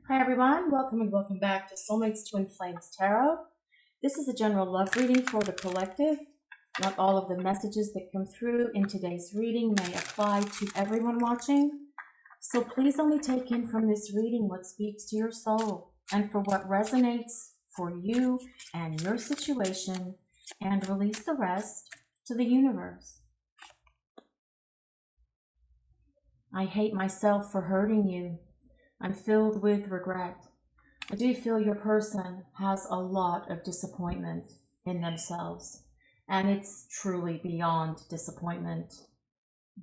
Hi everyone, welcome and welcome back to Soulmates Twin Flames Tarot. This is a general love reading for the collective. Not all of the messages that come through in today's reading may apply to everyone watching. So please only take in from this reading what speaks to your soul and for what resonates for you and your situation, and release the rest to the universe. I hate myself for hurting you. I'm filled with regret. I do feel your person has a lot of disappointment in themselves, and it's truly beyond disappointment.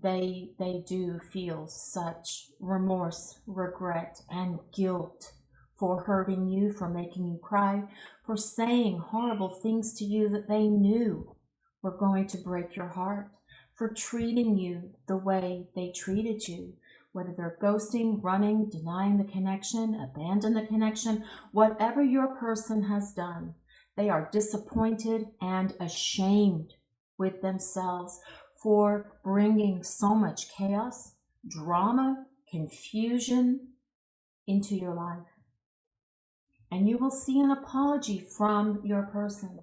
They do feel such remorse, regret, and guilt for hurting you, for making you cry, for saying horrible things to you that they knew were going to break your heart, for treating you the way they treated you. Whether they're ghosting, running, denying the connection, abandon the connection, whatever your person has done, they are disappointed and ashamed with themselves for bringing so much chaos, drama, confusion into your life. And you will see an apology from your person,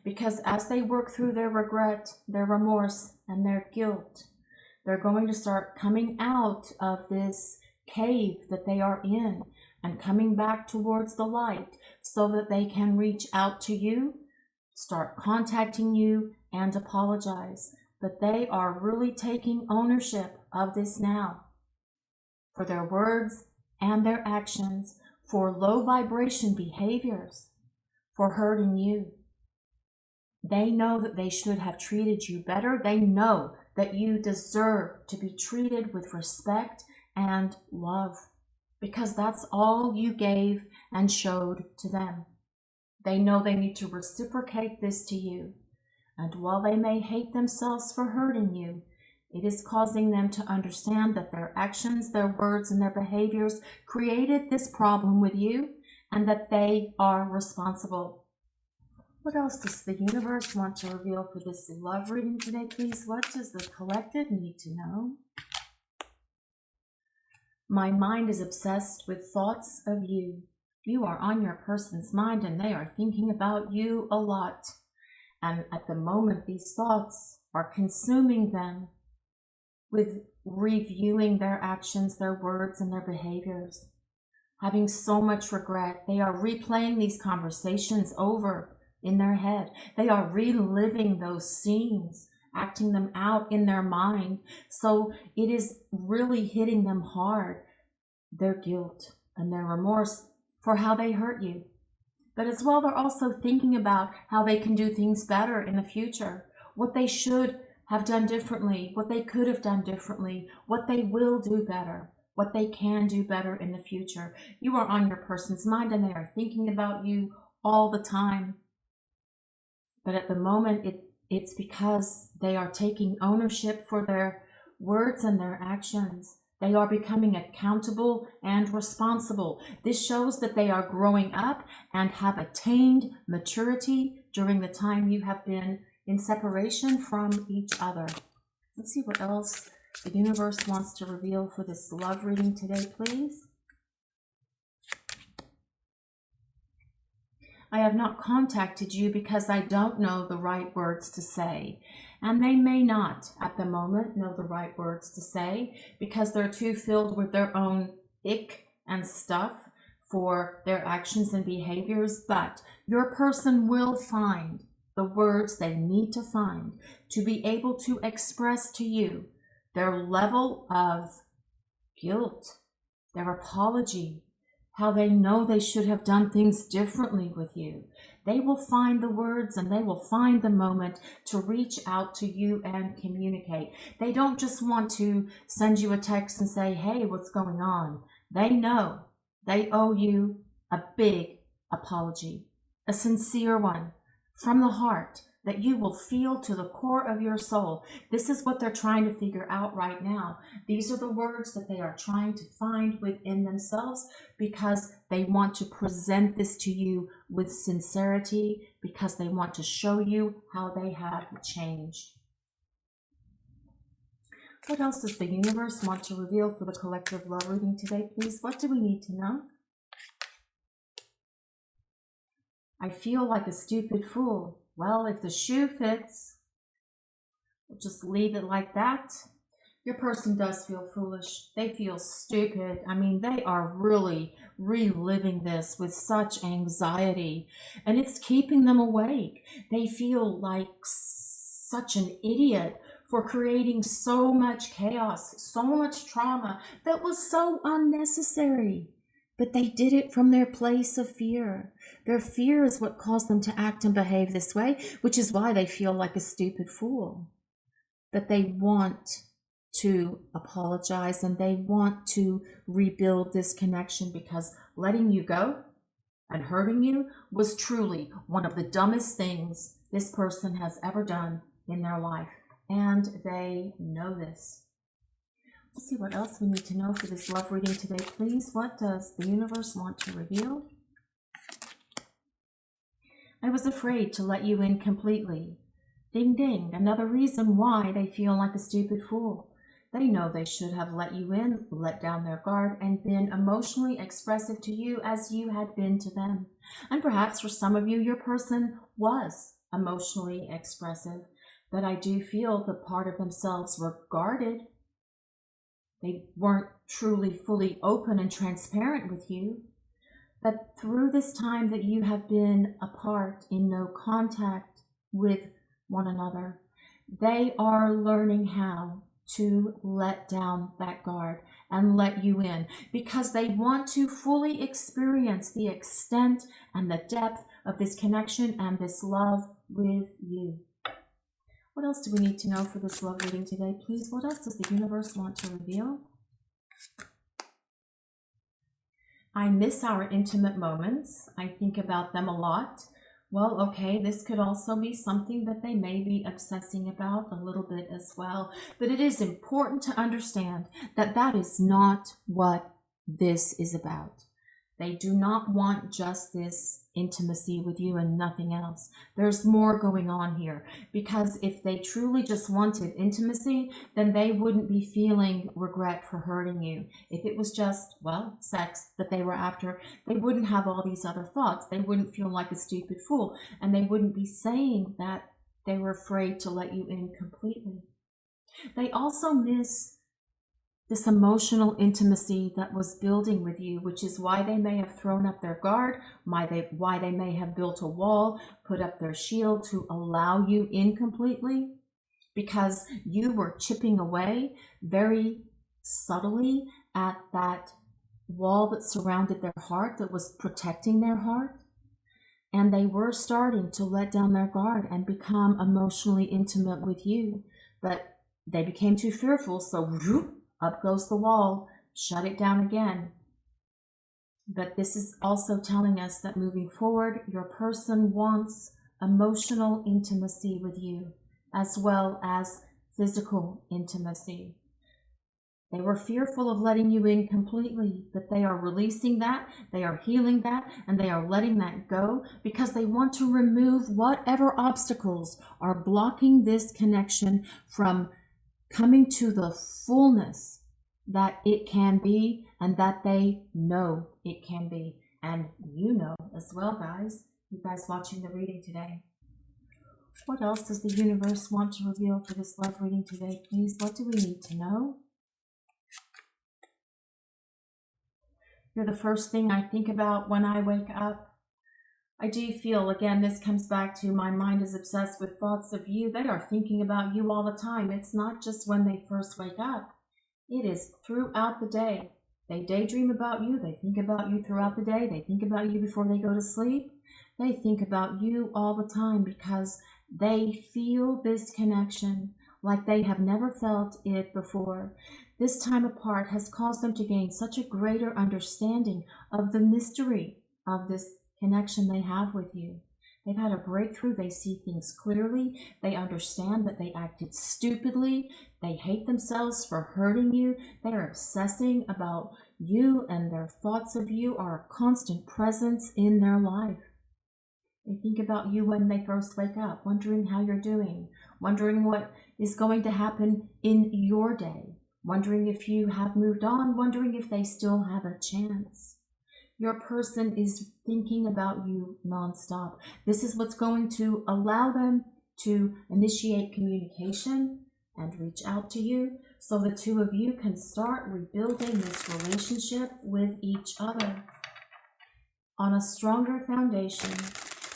because as they work through their regret, their remorse, and their guilt, they're going to start coming out of this cave that they are in and coming back towards the light so that they can reach out to you, start contacting you, and apologize. But they are really taking ownership of this now, for their words and their actions, for low vibration behaviors, for hurting you. They know that they should have treated you better. They know that you deserve to be treated with respect and love, because that's all you gave and showed to them. They know they need to reciprocate this to you. And while they may hate themselves for hurting you, it is causing them to understand that their actions, their words, and their behaviors created this problem with you, and that they are responsible. What else does the universe want to reveal for this love reading today, please? What does the collective need to know? My mind is obsessed with thoughts of you. You are on your person's mind and they are thinking about you a lot. And at the moment, these thoughts are consuming them with reviewing their actions, their words, and their behaviors. Having so much regret, they are replaying these conversations over in their head. They are reliving those scenes, acting them out in their mind. So it is really hitting them hard, their guilt and their remorse for how they hurt you. But as well, they're also thinking about how they can do things better in the future, what they should have done differently, what they could have done differently, what they will do better, what they can do better in the future. You are on your person's mind and they are thinking about you all the time. But at the moment, it's because they are taking ownership for their words and their actions. They are becoming accountable and responsible. This shows that they are growing up and have attained maturity during the time you have been in separation from each other. Let's see what else the universe wants to reveal for this love reading today, please. I have not contacted you because I don't know the right words to say. And they may not at the moment know the right words to say because they're too filled with their own ick and stuff for their actions and behaviors. But your person will find the words they need to find to be able to express to you their level of guilt, their apology, how they know they should have done things differently with you. They will find the words and they will find the moment to reach out to you and communicate. They don't just want to send you a text and say, hey, what's going on? They know they owe you a big apology, a sincere one from the heart that you will feel to the core of your soul. This is what they're trying to figure out right now. These are the words that they are trying to find within themselves because they want to present this to you with sincerity, because they want to show you how they have changed. What else does the universe want to reveal for the collective love reading today, please? What do we need to know? I feel like a stupid fool. Well, if the shoe fits, we'll just leave it like that. Your person does feel foolish. They feel stupid. I mean, they are really reliving this with such anxiety, and it's keeping them awake. They feel like such an idiot for creating so much chaos, so much trauma that was so unnecessary. But they did it from their place of fear. Their fear is what caused them to act and behave this way, which is why they feel like a stupid fool. But they want to apologize and they want to rebuild this connection, because letting you go and hurting you was truly one of the dumbest things this person has ever done in their life. And they know this. Let's see what else we need to know for this love reading today, please. What does the universe want to reveal? I was afraid to let you in completely. Ding ding, another reason why they feel like a stupid fool. They know they should have let you in, let down their guard, and been emotionally expressive to you as you had been to them. And perhaps for some of you, your person was emotionally expressive, but I do feel that part of themselves were guarded. They weren't truly fully open and transparent with you. But through this time that you have been apart in no contact with one another, they are learning how to let down that guard and let you in, because they want to fully experience the extent and the depth of this connection and this love with you. What else do we need to know for this love reading today, please? What else does the universe want to reveal? I miss our intimate moments. I think about them a lot. Well, okay, this could also be something that they may be obsessing about a little bit as well. But it is important to understand that that is not what this is about. They do not want just this intimacy with you and nothing else. There's more going on here, because if they truly just wanted intimacy, then they wouldn't be feeling regret for hurting you. If it was just, well, sex that they were after, they wouldn't have all these other thoughts. They wouldn't feel like a stupid fool, and they wouldn't be saying that they were afraid to let you in completely. They also miss this emotional intimacy that was building with you, which is why they may have thrown up their guard, why they may have built a wall, put up their shield to allow you in completely, because you were chipping away very subtly at that wall that surrounded their heart, that was protecting their heart. And they were starting to let down their guard and become emotionally intimate with you, but they became too fearful, so whoop, up goes the wall, shut it down again. But this is also telling us that moving forward, your person wants emotional intimacy with you, as well as physical intimacy. They were fearful of letting you in completely, but they are releasing that, they are healing that, and they are letting that go, because they want to remove whatever obstacles are blocking this connection from coming to the fullness that it can be, and that they know it can be. And you know as well, guys, you guys watching the reading today. What else does the universe want to reveal for this love reading today, please? What do we need to know? You're the first thing I think about when I wake up. I do feel, again, this comes back to my mind is obsessed with thoughts of you. They are thinking about you all the time. It's not just when they first wake up. It is throughout the day. They daydream about you. They think about you throughout the day. They think about you before they go to sleep. They think about you all the time, because they feel this connection like they have never felt it before. This time apart has caused them to gain such a greater understanding of the mystery of this connection they have with you. They've had a breakthrough. They see things clearly. They understand that they acted stupidly. They hate themselves for hurting you. They are obsessing about you, and their thoughts of you are a constant presence in their life. They think about you when they first wake up, wondering how you're doing, wondering what is going to happen in your day, wondering if you have moved on, wondering if they still have a chance. Your person is thinking about you nonstop. This is what's going to allow them to initiate communication and reach out to you so the two of you can start rebuilding this relationship with each other on a stronger foundation,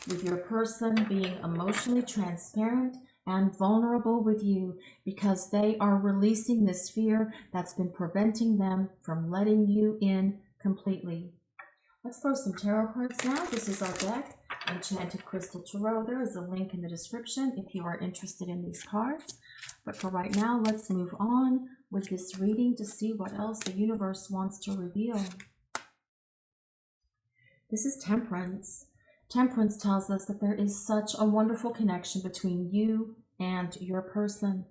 with your person being emotionally transparent and vulnerable with you because they are releasing this fear that's been preventing them from letting you in completely. Let's throw some tarot cards now. This is our deck, Enchanted Crystal Tarot. There is a link in the description if you are interested in these cards. But for right now, let's move on with this reading to see what else the universe wants to reveal. This is Temperance. Temperance tells us that there is such a wonderful connection between you and your person.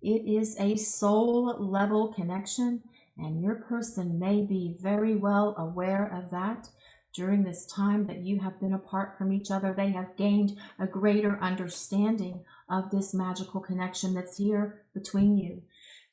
It is a soul level connection, and your person may be very well aware of that. During this time that you have been apart from each other, they have gained a greater understanding of this magical connection that's here between you.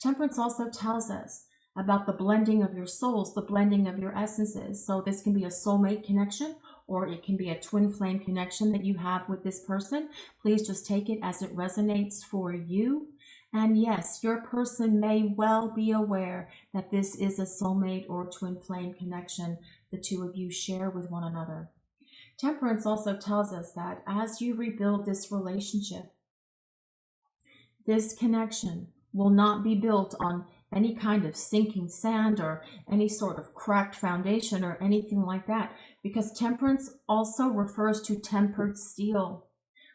Temperance also tells us about the blending of your souls, the blending of your essences. So this can be a soulmate connection, or it can be a twin flame connection that you have with this person. Please just take it as it resonates for you. And yes, your person may well be aware that this is a soulmate or twin flame connection the two of you share with one another. Temperance also tells us that as you rebuild this relationship, this connection will not be built on any kind of sinking sand or any sort of cracked foundation or anything like that, because temperance also refers to tempered steel,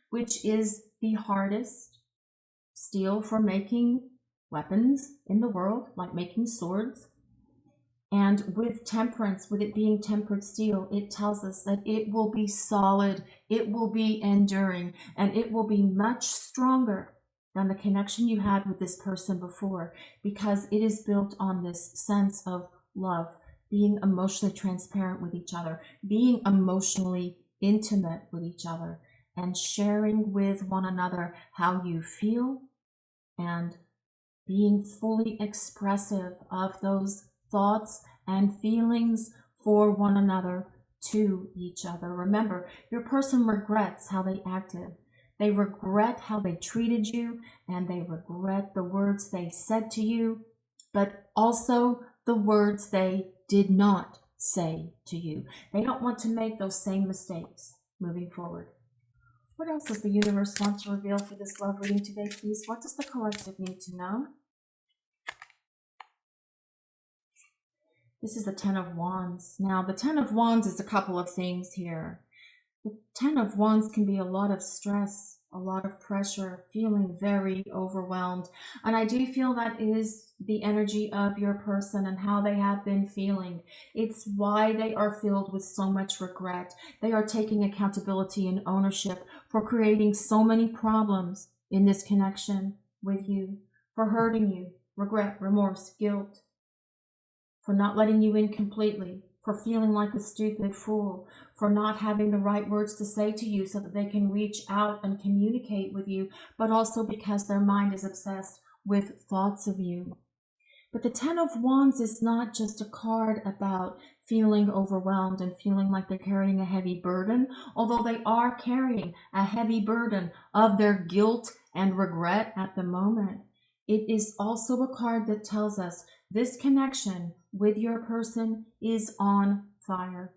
which is the hardest steel for making weapons in the world, like making swords. And with temperance, with it being tempered steel, it tells us that it will be solid, it will be enduring, and it will be much stronger than the connection you had with this person before, because it is built on this sense of love, being emotionally transparent with each other, being emotionally intimate with each other, and sharing with one another how you feel, and being fully expressive of those thoughts and feelings for one another to each other. Remember, your person regrets how they acted. They regret how they treated you, and they regret the words they said to you, but also the words they did not say to you. They don't want to make those same mistakes moving forward. What else does the universe want to reveal for this love reading today, please? What does the collective need to know? This is the Ten of Wands. Now, the Ten of Wands is a couple of things here. The Ten of Wands can be a lot of stress, a lot of pressure, feeling very overwhelmed. And I do feel that is the energy of your person and how they have been feeling. It's why they are filled with so much regret. They are taking accountability and ownership for creating so many problems in this connection with you, for hurting you, regret, remorse, guilt, for not letting you in completely, for feeling like a stupid fool, for not having the right words to say to you so that they can reach out and communicate with you, but also because their mind is obsessed with thoughts of you. But the Ten of Wands is not just a card about feeling overwhelmed and feeling like they're carrying a heavy burden, although they are carrying a heavy burden of their guilt and regret at the moment. It is also a card that tells us this connection with your person is on fire,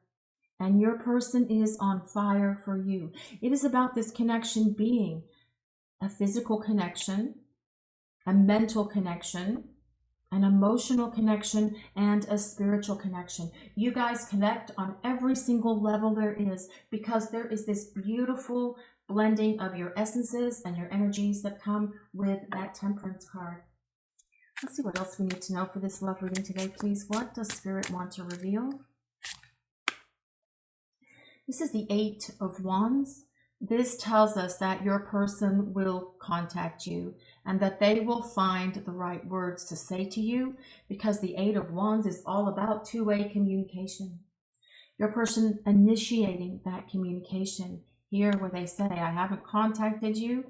and your person is on fire for you. It is about this connection being a physical connection, a mental connection, an emotional connection, and a spiritual connection. You guys connect on every single level there is, because there is this beautiful blending of your essences and your energies that come with that Temperance card. Let's see what else we need to know for this love reading today, please. What does Spirit want to reveal? This is the Eight of Wands. This tells us that your person will contact you and that they will find the right words to say to you, because the Eight of Wands is all about two-way communication. Your person initiating that communication. Here where they say, I haven't contacted you,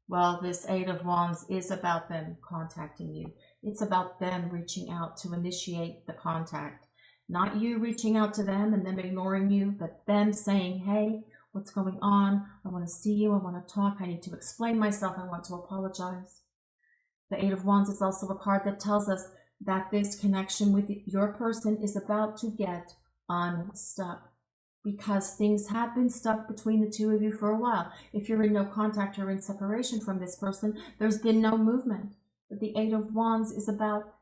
well, this Eight of Wands is about them contacting you. It's about them reaching out to initiate the contact. Not you reaching out to them and them ignoring you, but them saying, hey, what's going on? I want to see you. I want to talk. I need to explain myself. I want to apologize. The Eight of Wands is also a card that tells us that this connection with your person is about to get unstuck, because things have been stuck between the two of you for a while. If you're in no contact or in separation from this person, there's been no movement. But the Eight of Wands is about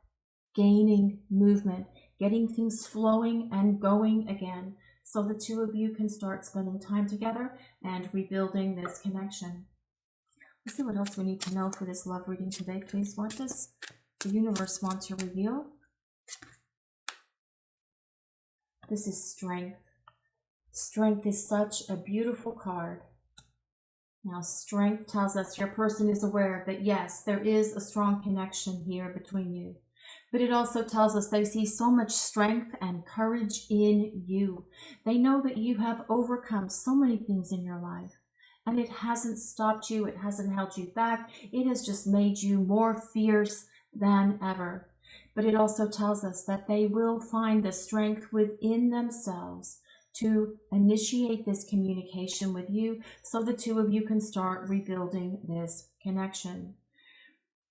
gaining movement, getting things flowing and going again, so the two of you can start spending time together and rebuilding this connection. Let's see what else we need to know for this love reading today, please. What does the universe want to reveal? This is strength. Strength is such a beautiful card. Now, strength tells us your person is aware that, yes, there is a strong connection here between you. But it also tells us they see so much strength and courage in you. They know that you have overcome so many things in your life. And it hasn't stopped you. It hasn't held you back. It has just made you more fierce than ever. But it also tells us that they will find the strength within themselves to initiate this communication with you, so the two of you can start rebuilding this connection.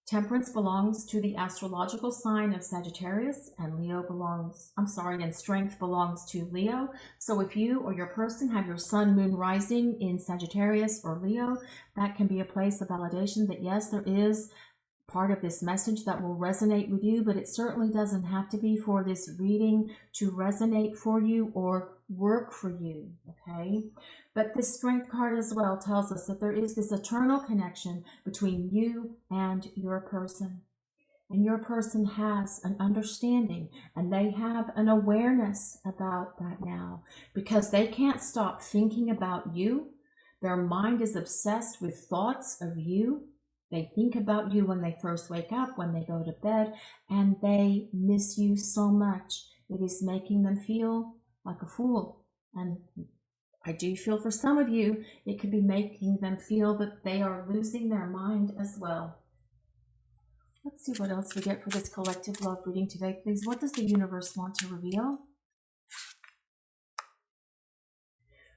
Temperance belongs to the astrological sign of Sagittarius, and and strength belongs to Leo. So if you or your person have your sun, moon rising in Sagittarius or Leo, that can be a place of validation that yes, there is part of this message that will resonate with you, but it certainly doesn't have to be for this reading to resonate for you or work for you, okay? But this strength card as well tells us that there is this eternal connection between you and your person. And your person has an understanding and they have an awareness about that now, because they can't stop thinking about you. Their mind is obsessed with thoughts of you. They think about you when they first wake up, when they go to bed, and they miss you so much. It is making them feel like a fool. And I do feel for some of you, it could be making them feel that they are losing their mind as well. Let's see what else we get for this collective love reading today, please. What does the universe want to reveal?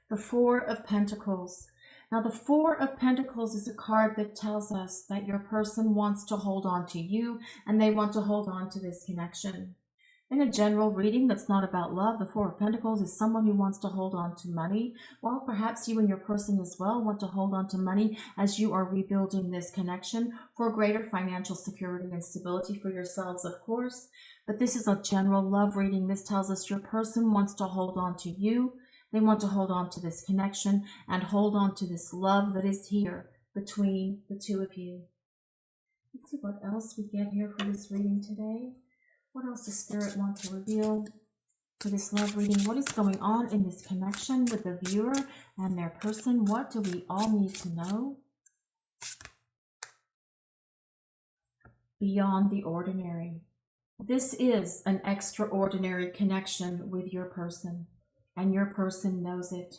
The Four of Pentacles. Now, the Four of Pentacles is a card that tells us that your person wants to hold on to you and they want to hold on to this connection. In a general reading that's not about love, the Four of Pentacles is someone who wants to hold on to money. Well, perhaps you and your person as well want to hold on to money as you are rebuilding this connection for greater financial security and stability for yourselves, of course. But this is a general love reading. This tells us your person wants to hold on to you. They want to hold on to this connection and hold on to this love that is here between the two of you. Let's see what else we get here for this reading today. What else does Spirit want to reveal for this love reading? What is going on in this connection with the viewer and their person? What do we all need to know? Beyond the ordinary. This is an extraordinary connection with your person, and your person knows it.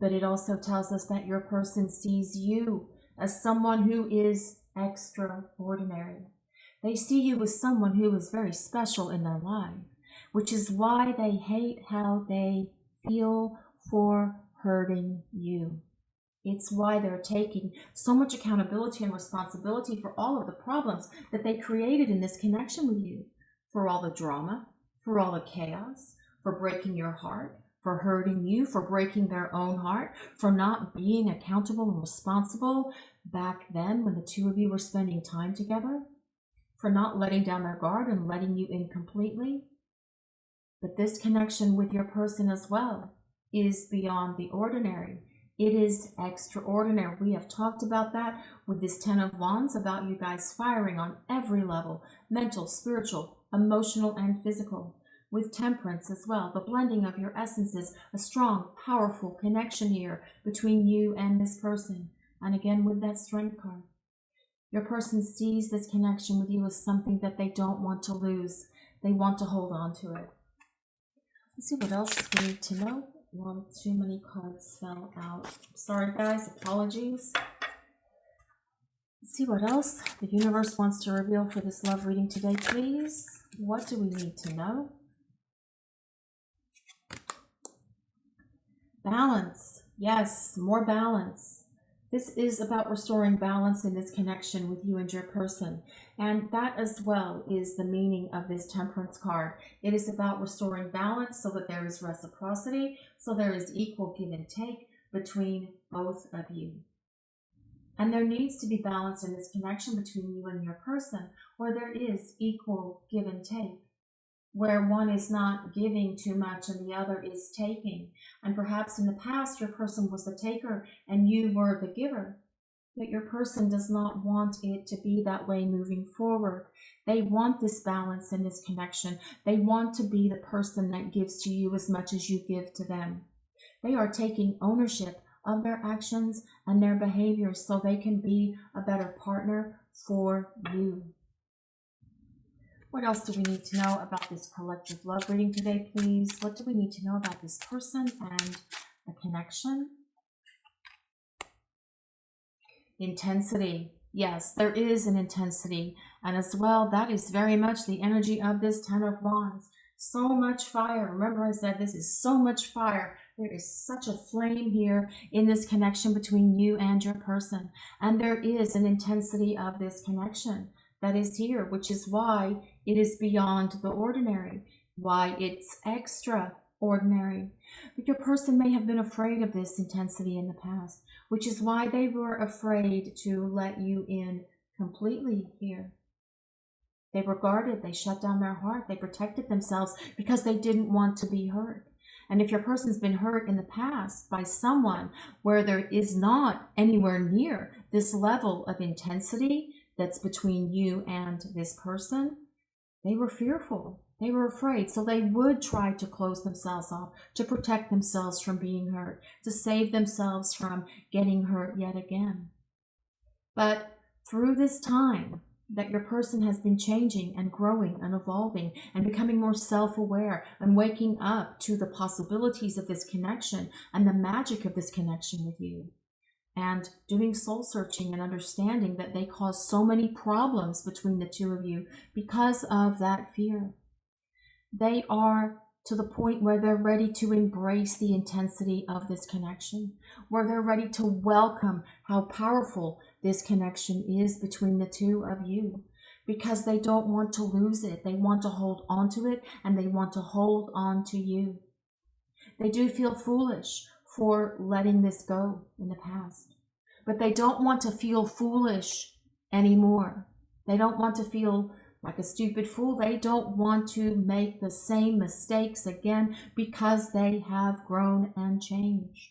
But it also tells us that your person sees you as someone who is extraordinary. They see you as someone who is very special in their life, which is why they hate how they feel for hurting you. It's why they're taking so much accountability and responsibility for all of the problems that they created in this connection with you, for all the drama, for all the chaos, for breaking your heart, for hurting you, for breaking their own heart, for not being accountable and responsible back then when the two of you were spending time together, for not letting down their guard and letting you in completely. But this connection with your person as well is beyond the ordinary. It is extraordinary. We have talked about that with this Ten of Wands, about you guys firing on every level, mental, spiritual, emotional, and physical. With Temperance as well, the blending of your essences, a strong, powerful connection here between you and this person. And again, with that Strength card. Your person sees this connection with you as something that they don't want to lose. They want to hold on to it. Let's see what else we need to know. Well, too many cards fell out. Sorry guys, apologies. Let's see what else the universe wants to reveal for this love reading today, please. What do we need to know? Balance. Yes, more balance. This is about restoring balance in this connection with you and your person. And that as well is the meaning of this Temperance card. It is about restoring balance so that there is reciprocity, so there is equal give and take between both of you. And there needs to be balance in this connection between you and your person, where there is equal give and take, where one is not giving too much and the other is taking. And perhaps in the past, your person was the taker and you were the giver. But your person does not want it to be that way moving forward. They want this balance in this connection. They want to be the person that gives to you as much as you give to them. They are taking ownership of their actions and their behaviors so they can be a better partner for you. What else do we need to know about this collective love reading today, please? What do we need to know about this person and the connection? Intensity. Yes, there is an intensity. And as well, that is very much the energy of this Ten of Wands. So much fire. Remember I said this is so much fire. There is such a flame here in this connection between you and your person. And there is an intensity of this connection that is here, which is why it is beyond the ordinary, why it's extraordinary. But your person may have been afraid of this intensity in the past, which is why they were afraid to let you in completely here. They were guarded, they shut down their heart, they protected themselves because they didn't want to be hurt. And if your person's been hurt in the past by someone where there is not anywhere near this level of intensity that's between you and this person, they were fearful, they were afraid. So they would try to close themselves off, to protect themselves from being hurt, to save themselves from getting hurt yet again. But through this time that your person has been changing and growing and evolving and becoming more self-aware and waking up to the possibilities of this connection and the magic of this connection with you, and doing soul searching and understanding that they cause so many problems between the two of you because of that fear. They are to the point where they're ready to embrace the intensity of this connection, where they're ready to welcome how powerful this connection is between the two of you, because they don't want to lose it. They want to hold on to it, and they want to hold on to you. They do feel foolish for letting this go in the past, but they don't want to feel foolish anymore. They don't want to feel like a stupid fool. They don't want to make the same mistakes again because they have grown and changed.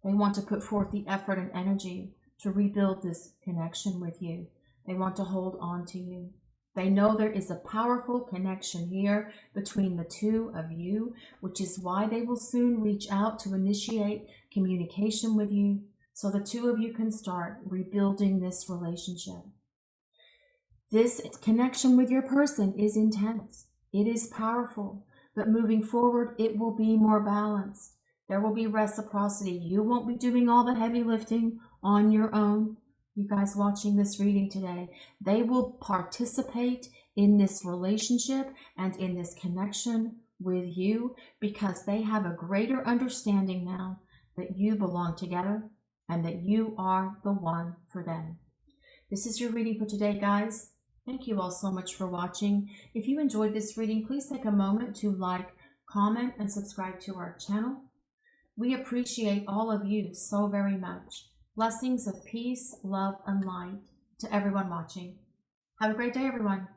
They want to put forth the effort and energy to rebuild this connection with you. They want to hold on to you. They know there is a powerful connection here between the two of you, which is why they will soon reach out to initiate communication with you so the two of you can start rebuilding this relationship. This connection with your person is intense. It is powerful, but moving forward, it will be more balanced. There will be reciprocity. You won't be doing all the heavy lifting on your own. You guys watching this reading today, they will participate in this relationship and in this connection with you because they have a greater understanding now that you belong together and that you are the one for them. This is your reading for today, guys. Thank you all so much for watching. If you enjoyed this reading, please take a moment to like, comment, and subscribe to our channel. We appreciate all of you so very much. Blessings of peace, love, and light to everyone watching. Have a great day, everyone.